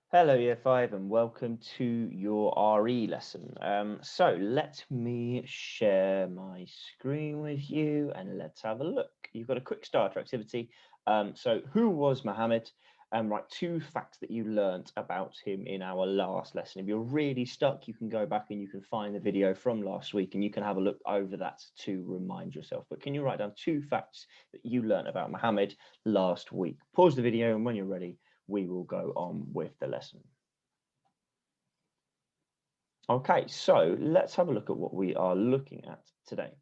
Hello, Year 5, and welcome to your RE lesson. So let me share my screen with you and let's have a look. You've got a quick starter activity. So who was Muhammad? Right, two facts that you learnt about him in our last lesson. If you're really stuck, you can go back and you can find the video from last week and you can have a look over that to remind yourself. But can you write down two facts that you learnt about Muhammad last week? Pause the video, and when you're ready, we will go on with the lesson. Okay, so let's have a look at what we are looking at today.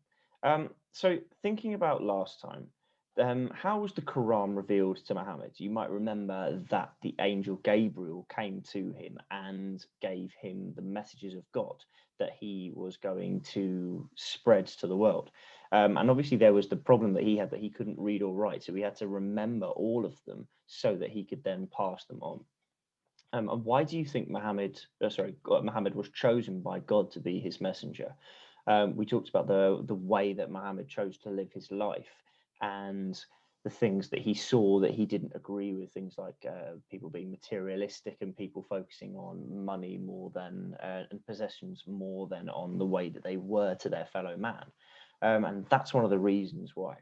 So thinking about last time, how was the Quran revealed to Muhammad? You might remember that the angel Gabriel came to him and gave him the messages of God that he was going to spread to the world. And obviously there was the problem that he had, that he couldn't read or write, so he had to remember all of them so that he could then pass them on. And why do you think Muhammad was chosen by God to be his messenger? We talked about the way that Muhammad chose to live his life and the things that he saw that he didn't agree with, things like people being materialistic and people focusing on money more than and possessions more than on the way that they were to their fellow man. And that's one of the reasons why.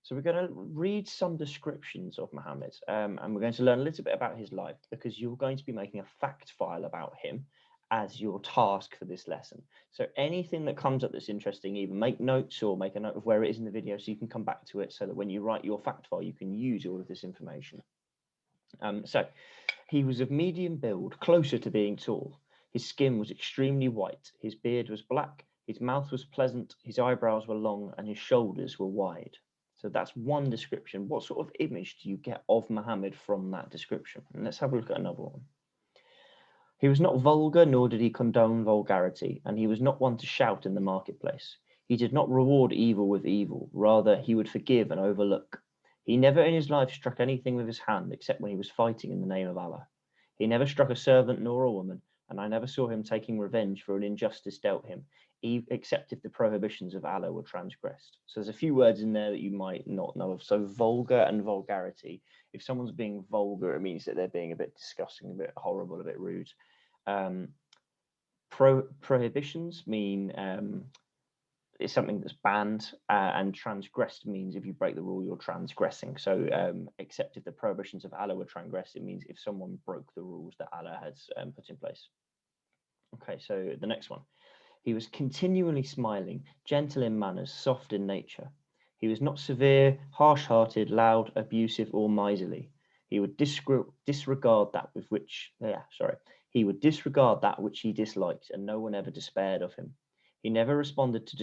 So we're going to read some descriptions of Muhammad, and we're going to learn a little bit about his life, because you're going to be making a fact file about him as your task for this lesson. So anything that comes up that's interesting, either make notes or make a note of where it is in the video so you can come back to it, so that when you write your fact file, you can use all of this information. So he was of medium build, closer to being tall. His skin was extremely white. His beard was black. His mouth was pleasant. His eyebrows were long, and his shoulders were wide. So that's one description. What sort of image do you get of Muhammad from that description? And let's have a look at another one. He was not vulgar, nor did he condone vulgarity, and he was not one to shout in the marketplace. He did not reward evil with evil. Rather, he would forgive and overlook. He never in his life struck anything with his hand except when he was fighting in the name of Allah. He never struck a servant nor a woman, and I never saw him taking revenge for an injustice dealt him, except if the prohibitions of Allah were transgressed. So there's a few words in there that you might not know of. So vulgar and vulgarity. If someone's being vulgar, it means that they're being a bit disgusting, a bit horrible, a bit rude. Um, Prohibitions mean it's something that's banned, and transgressed means if you break the rule, you're transgressing. So except if the prohibitions of Allah were transgressed, it means if someone broke the rules that Allah has put in place. Okay, so the next one. He was continually smiling, gentle in manners, soft in nature. He was not severe, harsh-hearted, loud, abusive, or miserly. He would disregard that with which, he would disregard that which he disliked, and no one ever despaired of him. He never responded to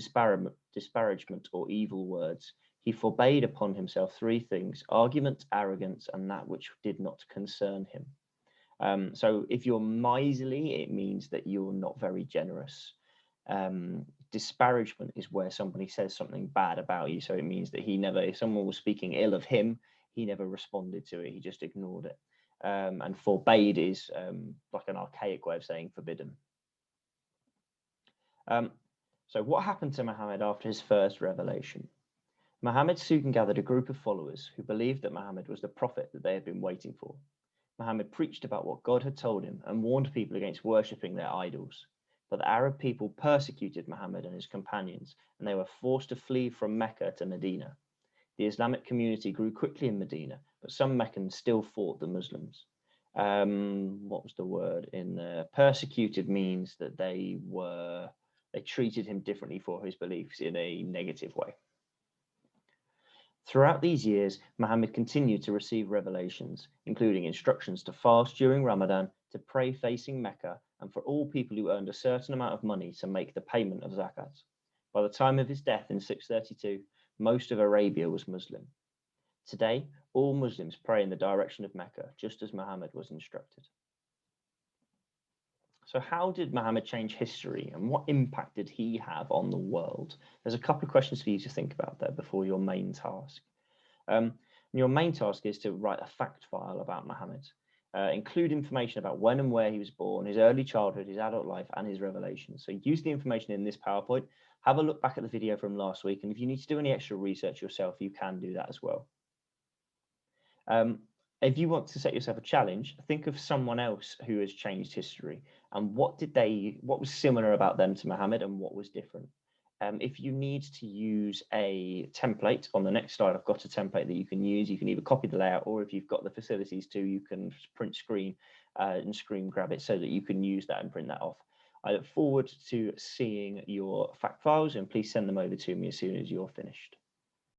disparagement or evil words. He forbade upon himself three things: argument, arrogance, and that which did not concern him. So if you're miserly, it means that you're not very generous. Disparagement is where somebody says something bad about you. So it means that he never, if someone was speaking ill of him, he never responded to it. He just ignored it. And forbade is like an archaic way of saying forbidden. So what happened to Muhammad after his first revelation? Muhammad soon gathered a group of followers who believed that Muhammad was the prophet that they had been waiting for. Muhammad preached about what God had told him and warned people against worshipping their idols. But the Arab people persecuted Muhammad and his companions, and they were forced to flee from Mecca to Medina. The Islamic community grew quickly in Medina, but some Meccans still fought the Muslims. What was the word in there? Persecuted means that they treated him differently for his beliefs in a negative way. Throughout these years, Muhammad continued to receive revelations, including instructions to fast during Ramadan, to pray facing Mecca, and for all people who earned a certain amount of money to make the payment of zakat. By the time of his death in 632, most of Arabia was Muslim. Today, all Muslims pray in the direction of Mecca, just as Muhammad was instructed. So how did Muhammad change history, and what impact did he have on the world? There's a couple of questions for you to think about there before your main task. Your main task is to write a fact file about Muhammad. Include information about when and where he was born, his early childhood, his adult life, and his revelations. So use the information in this PowerPoint. Have a look back at the video from last week, and if you need to do any extra research yourself, you can do that as well. If you want to set yourself a challenge, think of someone else who has changed history and what was similar about them to Muhammad and what was different. If you need to use a template on the next slide, I've got a template that you can use. You can either copy the layout, or if you've got the facilities to, you can print screen and screen grab it so that you can use that and print that off. I look forward to seeing your fact files, and please send them over to me as soon as you're finished.